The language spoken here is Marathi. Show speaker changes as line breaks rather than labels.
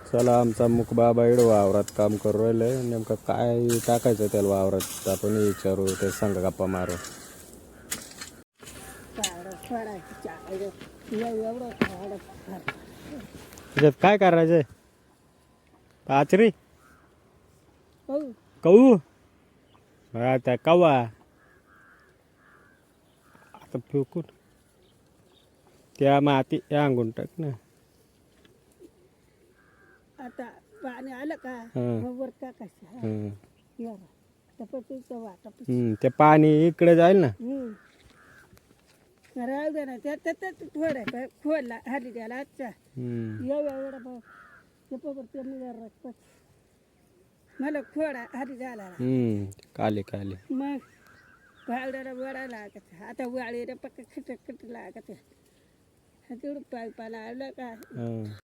चला आमचा मुकबाबा इकडं वावरात काम करू राहिलंय. नेमकं काय टाकायचं त्याला वावरात आपण विचारू, ते सांगा गप्पा मारू. त्याच्यात काय करायचंय? पाचरी कहू आता कवा आता फेकून त्या माती अंगून टाक ना.
आता पाणी आलं का
हं.
मग वर टाकायचं.
हं.
वाटप
ते पाणी इकडे जाईल ना.
राहू दे ना त्यात थोडं खोडला हाली द्यायला आजच्या एवढा ते मला खोडा हाली झाला
काले काले
मग पावड्याला वडा लागत. आता वाळीला पक्क खट लागत. तेवढं पायपाला आलं का